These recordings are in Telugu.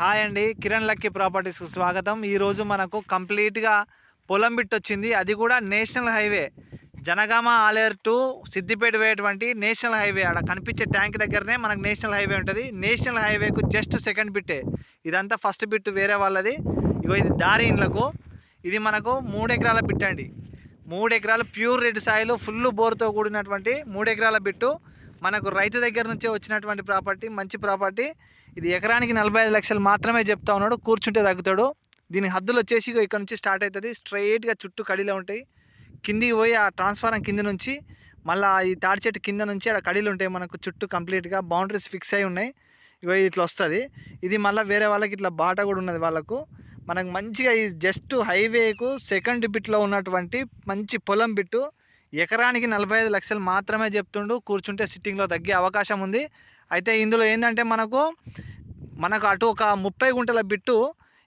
హాయ్ అండి, కిరణ్ లక్కీ ప్రాపర్టీస్కు స్వాగతం. ఈరోజు మనకు కంప్లీట్గా పొలం బిట్ వచ్చింది. అది కూడా national highway, Jangaon Aler to Siddipet పోయేటువంటి నేషనల్ హైవే. అక్కడ కనిపించే ట్యాంక్ దగ్గరనే మనకు నేషనల్ హైవే ఉంటుంది. నేషనల్ హైవేకు జస్ట్ సెకండ్ బిట్టే ఇదంతా. ఫస్ట్ బిట్ వేరే వాళ్ళది. ఇగో ఇది దారి ఇండ్లకు. ఇది మనకు 3 ఎకరాల బిట్ అండి. 3 ఎకరాలు ప్యూర్ రెడ్ సాయిల్, ఫుల్ బోర్తో కూడినటువంటి 3 ఎకరాల బిట్టు. మనకు రైతు దగ్గర నుంచే వచ్చినటువంటి ప్రాపర్టీ, మంచి ప్రాపర్టీ. ఇది ఎకరానికి 45 లక్షలు మాత్రమే చెప్తా ఉన్నాడు. కూర్చుంటే తగ్గుతాడు. దీని హద్దులు వచ్చేసి ఇక్కడ నుంచి స్టార్ట్ అవుతుంది. స్ట్రైట్గా చుట్టూ కడీలు ఉంటాయి. కిందికి పోయి ఆ ట్రాన్స్ఫారం కింద నుంచి మళ్ళీ ఈ తాడి చెట్టు కింద నుంచి అక్కడ కడీలు ఉంటాయి. మనకు చుట్టూ కంప్లీట్గా బౌండరీస్ ఫిక్స్ అయి ఉన్నాయి. ఇగో ఇట్లా వస్తుంది. ఇది మళ్ళీ వేరే వాళ్ళకి ఇట్లా బాట కూడా ఉన్నది వాళ్ళకు. మనకు మంచిగా ఈ జస్ట్ హైవేకు సెకండ్ బిట్లో ఉన్నటువంటి మంచి పొలం బిట్టు. ఎకరానికి 45 లక్షలు మాత్రమే చెప్తుండు. కూర్చుంటే సిట్టింగ్లో తగ్గే అవకాశం ఉంది. అయితే ఇందులో ఏంటంటే మనకు అటు ఒక 30 గుంటల బిట్టు.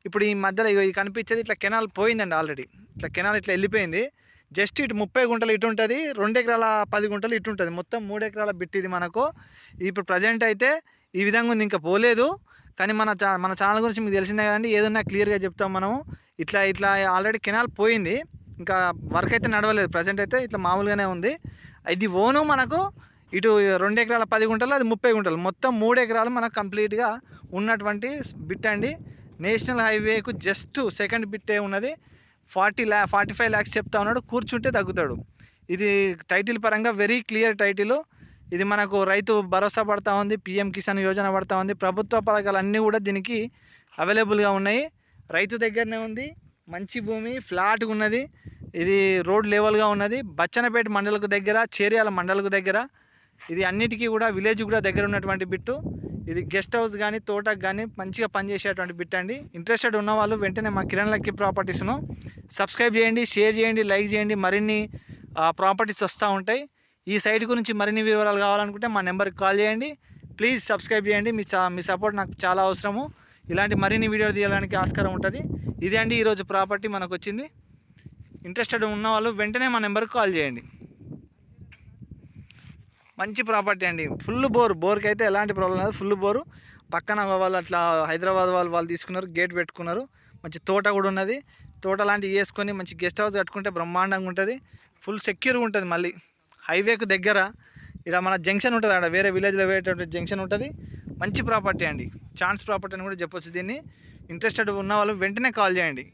ఇప్పుడు ఈ మధ్యలో ఈ కనిపించేది ఇట్లా కెనాల్ పోయిందండి. ఆల్రెడీ ఇట్లా కెనాల్ ఇట్లా వెళ్ళిపోయింది. జస్ట్ ఇటు 30 గుంటలు ఇటు ఉంటుంది, 2 ఎకరాల 10 గుంటలు ఇటు ఉంటుంది. మొత్తం 3 ఎకరాల బిట్ ఇది మనకు. ఇప్పుడు ప్రజెంట్ అయితే ఈ విధంగా ఉంది, ఇంకా పోలేదు. కానీ మన ఛానల్ గురించి మీకు తెలిసిందే కదండి, ఏదన్నా క్లియర్గా చెప్తాం మనము. ఇట్లా ఆల్రెడీ కెనాల్ పోయింది, ఇంకా వర్క్ అయితే నడవలేదు. ప్రజెంట్ అయితే ఇట్లా మామూలుగానే ఉంది. ఇది ఓను మనకు ఇటు 2 ఎకరాల 10 గుంటలు, అది 30 గుంటలు, మొత్తం 3 ఎకరాలు మనకు కంప్లీట్గా ఉన్నటువంటి బిట్ అండి. నేషనల్ హైవేకు జస్ట్ సెకండ్ బిట్టే ఉన్నది. 45 ల్యాక్స్ చెప్తా ఉన్నాడు. కూర్చుంటే తగ్గుతాడు. ఇది టైటిల్ పరంగా వెరీ క్లియర్ టైటిల్. ఇది మనకు రైతు భరోసా పడతా ఉంది, పిఎం కిసాన్ యోజన పడతా ఉంది. ప్రభుత్వ పథకాలు అన్నీ కూడా దీనికి అవైలబుల్గా ఉన్నాయి. రైతు దగ్గరనే ఉంది. మంచి భూమి, ఫ్లాట్గా ఉన్నది. ఇది రోడ్ లెవెల్గా ఉన్నది. బచ్చనపేట మండలకు దగ్గర, చేర్యాల మండలకు దగ్గర. ఇది అన్నిటికీ కూడా విలేజ్ కూడా దగ్గర ఉన్నటువంటి బిట్టు. ఇది గెస్ట్ హౌస్ కానీ, తోటకు కానీ మంచిగా పనిచేసేటువంటి బిట్ అండి. ఇంట్రెస్టెడ్ ఉన్న వాళ్ళు వెంటనే మా కిరణ్ లక్కీ ప్రాపర్టీస్ను సబ్స్క్రైబ్ చేయండి, షేర్ చేయండి, లైక్ చేయండి. మరిన్ని ప్రాపర్టీస్ వస్తూ ఉంటాయి. ఈ సైట్ గురించి మరిన్ని వివరాలు కావాలనుకుంటే మా నెంబర్కి కాల్ చేయండి. ప్లీజ్ సబ్స్క్రైబ్ చేయండి. మీ సపోర్ట్ నాకు చాలా అవసరము. ఇలాంటి మరిన్ని వీడియోలు తీయడానికి ఆస్కారం ఉంటుంది. ఇదే అండి ఈరోజు ప్రాపర్టీ మనకు వచ్చింది. ఇంట్రెస్టెడ్ ఉన్న వాళ్ళు వెంటనే మా నెంబర్కి కాల్ చేయండి. మంచి ప్రాపర్టీ అండి. ఫుల్ బోర్కి అయితే ఎలాంటి ప్రాబ్లం లేదు. Full bore. పక్కన వాళ్ళు అట్లా హైదరాబాద్ వాళ్ళు తీసుకున్నారు, గేట్ పెట్టుకున్నారు. మంచి తోట కూడా ఉన్నది. తోట లాంటివి వేసుకొని మంచి గెస్ట్ హౌస్ కట్టుకుంటే బ్రహ్మాండంగా ఉంటుంది. ఫుల్ సెక్యూర్గా ఉంటుంది. మళ్ళీ హైవేకు దగ్గర ఇక్కడ మన జంక్షన్ ఉంటుంది. అక్కడ వేరే విలేజ్లో వేరేటువంటి జంక్షన్ ఉంటుంది. మంచి ప్రాపర్టీ అండి. ఛాన్స్ ప్రాపర్టీ అని కూడా చెప్పొచ్చు దీన్ని. ఇంట్రెస్టెడ్ ఉన్న వాళ్ళు వెంటనే కాల్ చేయండి.